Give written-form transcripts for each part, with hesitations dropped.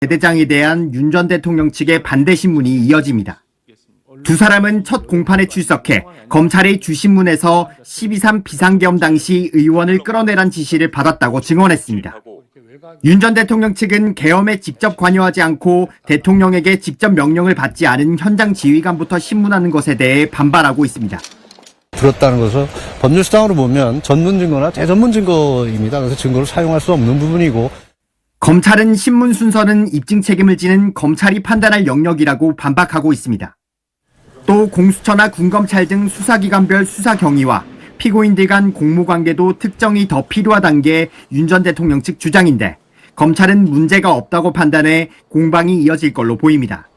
대대장에 대한 윤 전 대통령 측의 반대 신문이 이어집니다. 두 사람은 첫 공판에 출석해 검찰의 주신문에서 12.3 비상계엄 당시 의원을 끌어내란 지시를 받았다고 증언했습니다. 윤 전 대통령 측은 계엄에 직접 관여하지 않고 대통령에게 직접 명령을 받지 않은 현장 지휘관부터 신문하는 것에 대해 반발하고 있습니다. 들었다는 것은 법률수당으로 보면 전문 증거나 대전문 증거입니다. 그래서 증거를 사용할 수 없는 부분이고, 검찰은 신문 순서는 입증 책임을 지는 검찰이 판단할 영역이라고 반박하고 있습니다. 또 공수처나 군검찰 등 수사기관별 수사 경위와 피고인들 간 공모관계도 특정이 더 필요하다는 게 윤 전 대통령 측 주장인데, 검찰은 문제가 없다고 판단해 공방이 이어질 걸로 보입니다.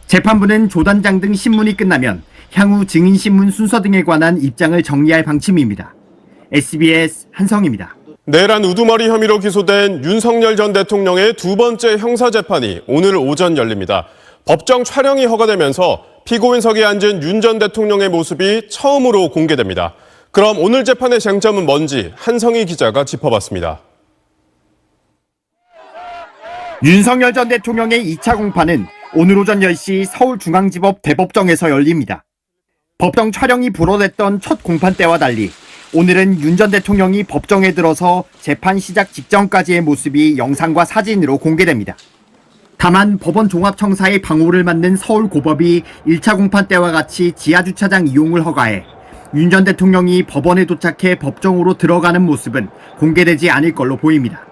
재판부는 조단장 등 신문이 끝나면 향후 증인신문 순서 등에 관한 입장을 정리할 방침입니다. SBS 한성입니다. 내란 우두머리 혐의로 기소된 윤석열 전 대통령의 두 번째 형사재판이 오늘 오전 열립니다. 법정 촬영이 허가되면서 피고인석에 앉은 윤 전 대통령의 모습이 처음으로 공개됩니다. 그럼 오늘 재판의 쟁점은 뭔지 한성희 기자가 짚어봤습니다. 윤석열 전 대통령의 2차 공판은 오늘 오전 10시 서울중앙지법 대법정에서 열립니다. 법정 촬영이 불허됐던 첫 공판 때와 달리 오늘은 윤 전 대통령이 법정에 들어서 재판 시작 직전까지의 모습이 영상과 사진으로 공개됩니다. 다만 법원 종합청사의 방호를 맞는 서울고법이 1차 공판 때와 같이 지하주차장 이용을 허가해 윤 전 대통령이 법원에 도착해 법정으로 들어가는 모습은 공개되지 않을 걸로 보입니다.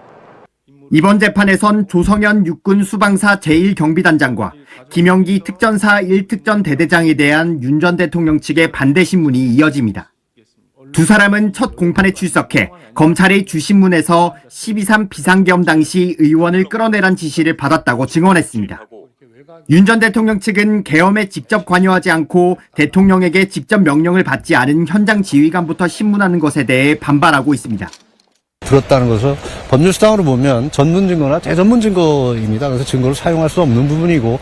이번 재판에선 조성현 육군 수방사 제1경비단장과 김영기 특전사 1특전 대대장에 대한 윤 전 대통령 측의 반대 신문이 이어집니다. 두 사람은 첫 공판에 출석해 검찰의 주신문에서 12.3 비상계엄 당시 의원을 끌어내란 지시를 받았다고 증언했습니다. 윤 전 대통령 측은 계엄에 직접 관여하지 않고 대통령에게 직접 명령을 받지 않은 현장 지휘관부터 신문하는 것에 대해 반발하고 있습니다. 들었다는 것은 법률수당으로 보면 전문 증거나 대전문 증거입니다. 그래서 증거를 사용할 수 없는 부분이고,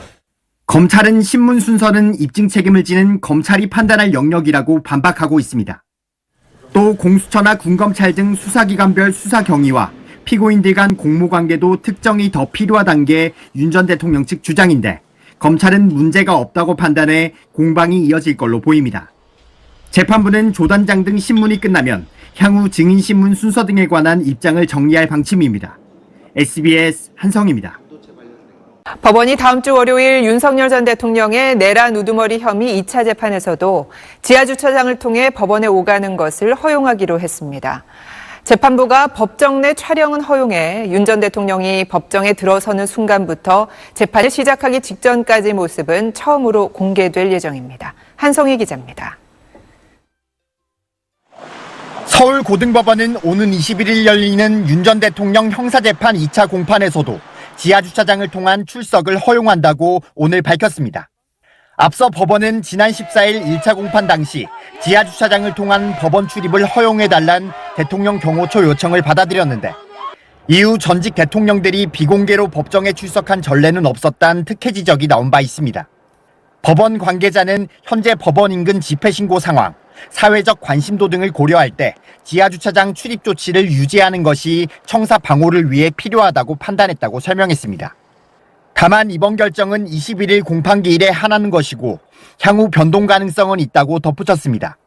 검찰은 신문 순서는 입증 책임을 지는 검찰이 판단할 영역이라고 반박하고 있습니다. 또 공수처나 군검찰 등 수사기관별 수사 경위와 피고인들 간 공모관계도 특정이 더 필요하다는 게 윤 전 대통령 측 주장인데, 검찰은 문제가 없다고 판단해 공방이 이어질 걸로 보입니다. 재판부는 조단장 등 신문이 끝나면 향후 증인신문 순서 등에 관한 입장을 정리할 방침입니다. SBS 한성입니다. 법원이 다음 주 월요일 윤석열 전 대통령의 내란 우두머리 혐의 2차 재판에서도 지하주차장을 통해 법원에 오가는 것을 허용하기로 했습니다. 재판부가 법정 내 촬영은 허용해 윤 전 대통령이 법정에 들어서는 순간부터 재판을 시작하기 직전까지 모습은 처음으로 공개될 예정입니다. 한성희 기자입니다. 서울고등법원은 오는 21일 열리는 윤 전 대통령 형사재판 2차 공판에서도 지하주차장을 통한 출석을 허용한다고 오늘 밝혔습니다. 앞서 법원은 지난 14일 1차 공판 당시 지하주차장을 통한 법원 출입을 허용해달란 대통령 경호처 요청을 받아들였는데, 이후 전직 대통령들이 비공개로 법정에 출석한 전례는 없었다는 특혜 지적이 나온 바 있습니다. 법원 관계자는 현재 법원 인근 집회 신고 상황, 사회적 관심도 등을 고려할 때 지하주차장 출입 조치를 유지하는 것이 청사 방호를 위해 필요하다고 판단했다고 설명했습니다. 다만 이번 결정은 21일 공판기일에 한하는 것이고 향후 변동 가능성은 있다고 덧붙였습니다.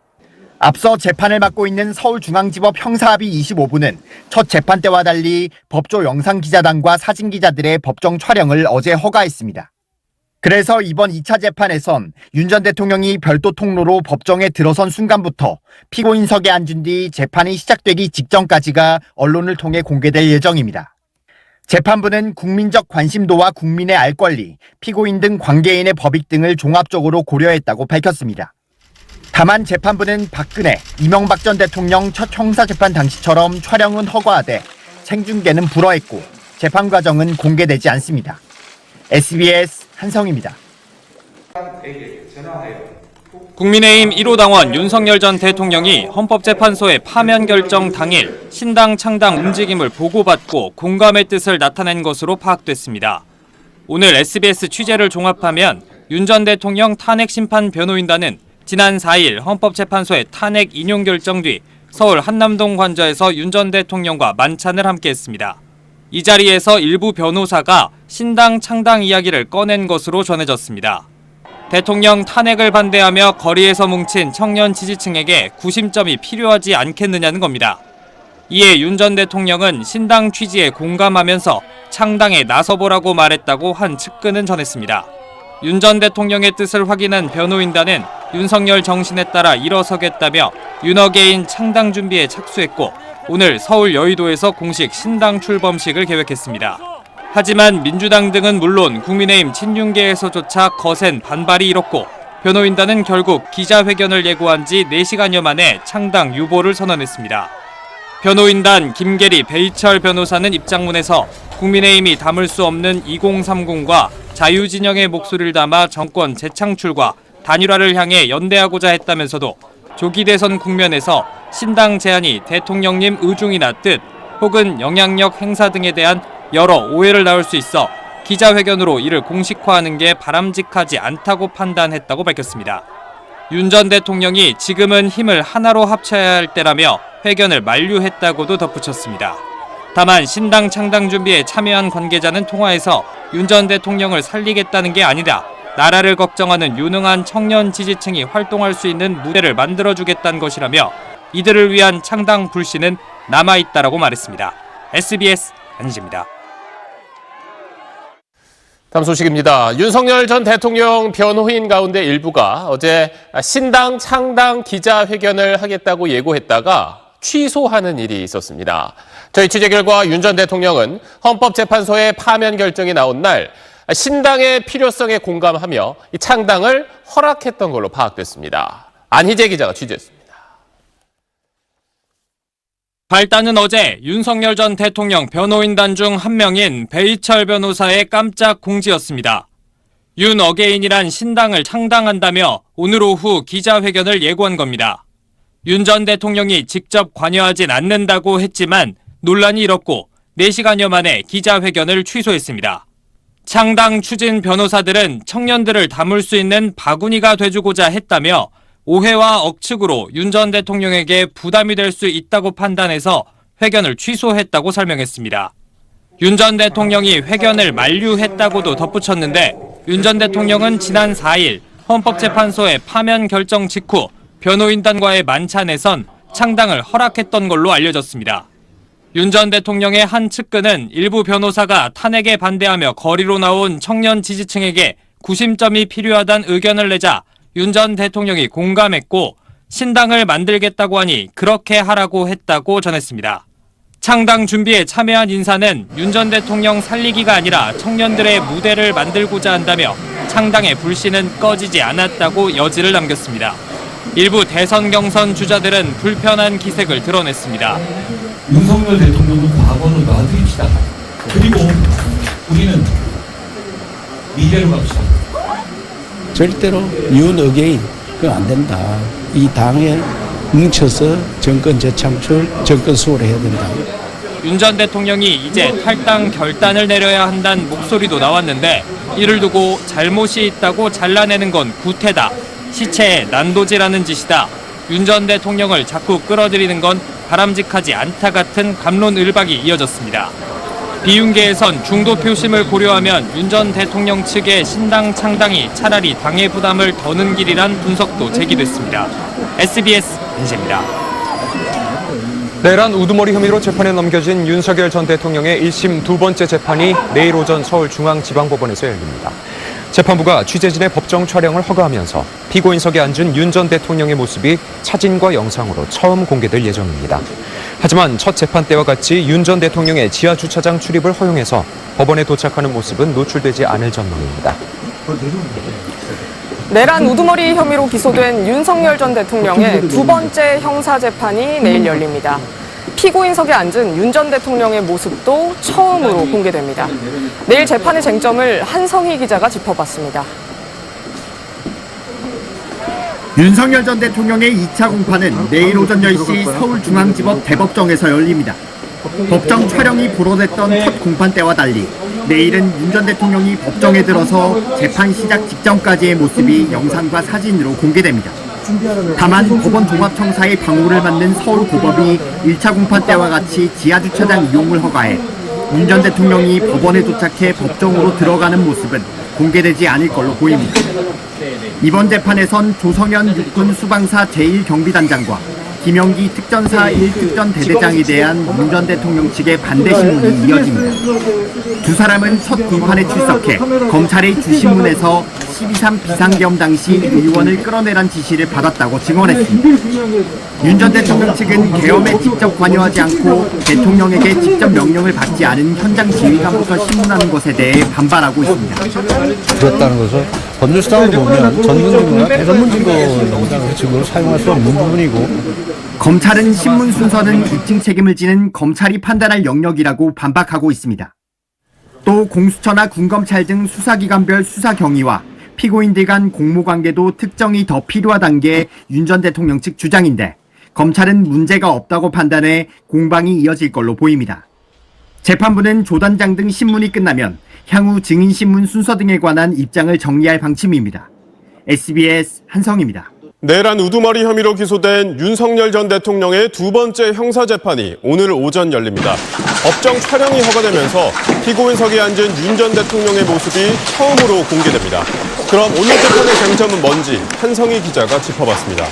앞서 재판을 맡고 있는 서울중앙지법 형사합의 25부는 첫 재판 때와 달리 법조 영상기자단과 사진기자들의 법정 촬영을 어제 허가했습니다. 그래서 이번 2차 재판에선 윤 전 대통령이 별도 통로로 법정에 들어선 순간부터 피고인석에 앉은 뒤 재판이 시작되기 직전까지가 언론을 통해 공개될 예정입니다. 재판부는 국민적 관심도와 국민의 알 권리, 피고인 등 관계인의 법익 등을 종합적으로 고려했다고 밝혔습니다. 다만 재판부는 박근혜, 이명박 전 대통령 첫 형사재판 당시처럼 촬영은 허가하되 생중계는 불허했고 재판 과정은 공개되지 않습니다. SBS 한성입니다. 국민의힘 1호 당원 윤석열 전 대통령이 헌법재판소의 파면 결정 당일 신당 창당 움직임을 보고받고 공감의 뜻을 나타낸 것으로 파악됐습니다. 오늘 SBS 취재를 종합하면 윤 전 대통령 탄핵심판 변호인단은 지난 4일 헌법재판소의 탄핵 인용 결정 뒤 서울 한남동 관저에서 윤 전 대통령과 만찬을 함께했습니다. 이 자리에서 일부 변호사가 신당 창당 이야기를 꺼낸 것으로 전해졌습니다. 대통령 탄핵을 반대하며 거리에서 뭉친 청년 지지층에게 구심점이 필요하지 않겠느냐는 겁니다. 이에 윤 전 대통령은 신당 취지에 공감하면서 창당에 나서보라고 말했다고 한 측근은 전했습니다. 윤 전 대통령의 뜻을 확인한 변호인단은 윤석열 정신에 따라 일어서겠다며 윤어게인 창당 준비에 착수했고 오늘 서울 여의도에서 공식 신당 출범식을 계획했습니다. 하지만 민주당 등은 물론 국민의힘 친윤계에서조차 거센 반발이 일었고 변호인단은 결국 기자회견을 예고한 지 4시간여 만에 창당 유보를 선언했습니다. 변호인단 김계리 배희철 변호사는 입장문에서 국민의힘이 담을 수 없는 2030과 자유진영의 목소리를 담아 정권 재창출과 단일화를 향해 연대하고자 했다면서도 조기 대선 국면에서 신당 제안이 대통령님 의중이나 뜻 혹은 영향력 행사 등에 대한 여러 오해를 낳을 수 있어 기자회견으로 이를 공식화하는 게 바람직하지 않다고 판단했다고 밝혔습니다. 윤 전 대통령이 지금은 힘을 하나로 합쳐야 할 때라며 회견을 만류했다고도 덧붙였습니다. 다만 신당 창당 준비에 참여한 관계자는 통화에서 윤 전 대통령을 살리겠다는 게 아니라 나라를 걱정하는 유능한 청년 지지층이 활동할 수 있는 무대를 만들어주겠다는 것이라며 이들을 위한 창당 불씨는 남아있다라고 말했습니다. SBS 안지입니다. 다음 소식입니다. 윤석열 전 대통령 변호인 가운데 일부가 어제 신당 창당 기자회견을 하겠다고 예고했다가 취소하는 일이 있었습니다. 저희 취재 결과 윤 전 대통령은 헌법재판소의 파면 결정이 나온 날 신당의 필요성에 공감하며 이 창당을 허락했던 걸로 파악됐습니다. 안희재 기자가 취재했습니다. 발단은 어제 윤석열 전 대통령 변호인단 중 한 명인 배희철 변호사의 깜짝 공지였습니다. 윤 어게인이란 신당을 창당한다며 오늘 오후 기자회견을 예고한 겁니다. 윤 전 대통령이 직접 관여하진 않는다고 했지만 논란이 일었고 4시간여 만에 기자회견을 취소했습니다. 창당 추진 변호사들은 청년들을 담을 수 있는 바구니가 돼주고자 했다며 오해와 억측으로 윤 전 대통령에게 부담이 될 수 있다고 판단해서 회견을 취소했다고 설명했습니다. 윤 전 대통령이 회견을 만류했다고도 덧붙였는데 윤 전 대통령은 지난 4일 헌법재판소의 파면 결정 직후 변호인단과의 만찬에선 창당을 허락했던 걸로 알려졌습니다. 윤 전 대통령의 한 측근은 일부 변호사가 탄핵에 반대하며 거리로 나온 청년 지지층에게 구심점이 필요하다는 의견을 내자 윤 전 대통령이 공감했고 신당을 만들겠다고 하니 그렇게 하라고 했다고 전했습니다. 창당 준비에 참여한 인사는 윤 전 대통령 살리기가 아니라 청년들의 무대를 만들고자 한다며 창당의 불씨는 꺼지지 않았다고 여지를 남겼습니다. 일부 대선 경선 주자들은 불편한 기색을 드러냈습니다. 윤석열 대통령은 과거는 놔두입시다. 그리고 우리는 미래로 갑시다. 절대로 윤 어게인 그건 안 된다. 이 당에 뭉쳐서 정권 재창출, 정권 수호를 해야 된다. 윤 전 대통령이 이제 탈당 결단을 내려야 한다는 목소리도 나왔는데 이를 두고 잘못이 있다고 잘라내는 건 구태다. 시체에 난도질하는 짓이다. 윤 전 대통령을 자꾸 끌어들이는 건 바람직하지 않다 같은 갑론을박이 이어졌습니다. 비윤계에선 중도 표심을 고려하면 윤 전 대통령 측의 신당 창당이 차라리 당의 부담을 더는 길이란 분석도 제기됐습니다. SBS 안지입니다. 내란 우두머리 혐의로 재판에 넘겨진 윤석열 전 대통령의 1심 두 번째 재판이 내일 오전 서울중앙지방법원에서 열립니다. 재판부가 취재진의 법정 촬영을 허가하면서 피고인석에 앉은 윤 전 대통령의 모습이 사진과 영상으로 처음 공개될 예정입니다. 하지만 첫 재판 때와 같이 윤 전 대통령의 지하주차장 출입을 허용해서 법원에 도착하는 모습은 노출되지 않을 전망입니다. 내란 우두머리 혐의로 기소된 윤석열 전 대통령의 두 번째 형사재판이 내일 열립니다. 피고인석에 앉은 윤 전 대통령의 모습도 처음으로 공개됩니다. 내일 재판의 쟁점을 한성희 기자가 짚어봤습니다. 윤석열 전 대통령의 2차 공판은 내일 오전 10시 서울중앙지법 대법정에서 열립니다. 법정 촬영이 보도됐던 첫 공판 때와 달리 내일은 윤 전 대통령이 법정에 들어서 재판 시작 직전까지의 모습이 영상과 사진으로 공개됩니다. 다만 법원 종합청사의 방호를 받는 서울고법이 1차 공판 때와 같이 지하주차장 이용을 허가해 윤 전 대통령이 법원에 도착해 법정으로 들어가는 모습은 공개되지 않을 걸로 보입니다. 이번 재판에선 조성현 육군 수방사 제1경비단장과 김영기 특전사 1특전대대장에 대한 윤 전 대통령 측의 반대 신문이 이어집니다. 두 사람은 첫 공판에 출석해 검찰의 주신문에서 12.3 비상계엄 당시 의원을 끌어내란 지시를 받았다고 증언했습니다. 윤 전 대통령 측은 계엄에 직접 관여하지 않고 대통령에게 직접 명령을 받지 않은 현장 지휘관부터 신문하는 것에 대해 반발하고 있습니다. 그렇다는 것은 법률상으로 보면 전문 증거나 대전문 증거입니다. 그래서 증거를 사용할 수 없는 부분이고 검찰은 신문 순서는 입증 책임을 지는 검찰이 판단할 영역이라고 반박하고 있습니다. 또 공수처나 군검찰 등 수사기관별 수사 경위와 피고인들 간 공모관계도 특정이 더 필요하다는 게 윤 전 대통령 측 주장인데 검찰은 문제가 없다고 판단해 공방이 이어질 걸로 보입니다. 재판부는 조단장 등 신문이 끝나면 향후 증인신문 순서 등에 관한 입장을 정리할 방침입니다. SBS 한성입니다. 내란 우두머리 혐의로 기소된 윤석열 전 대통령의 두 번째 형사재판이 오늘 오전 열립니다. 법정 촬영이 허가되면서 피고인석에 앉은 윤 전 대통령의 모습이 처음으로 공개됩니다. 그럼 오늘 재판의 쟁점은 뭔지 한성희 기자가 짚어봤습니다.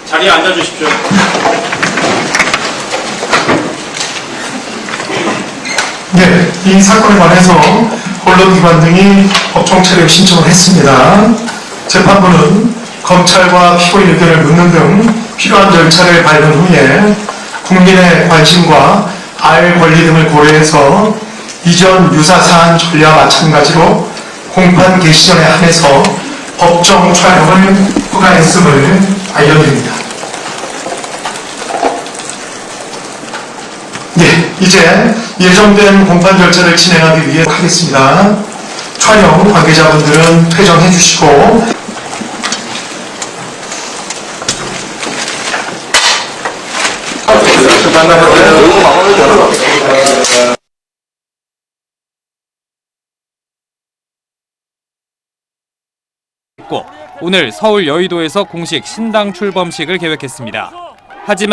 자리에 앉아주십시오. 네, 이 사건에 관해서 언론기관 등이 법정 촬영 신청을 했습니다. 재판부는 검찰과 피고인 의견을 묻는 등 필요한 절차를 밟은 후에 국민의 관심과 알 권리 등을 고려해서 이전 유사 사안 전례와 마찬가지로 공판 개시 전에 한해서 법정 촬영을 허가했음을 알려드립니다. 네, 이제 예정된 공판 절차를 진행하기 위해 하겠습니다. 촬영 관계자분들은 퇴정해 주시고 오늘 서울 여의도에서 공식 신당 출범식을 계획했습니다. 하지만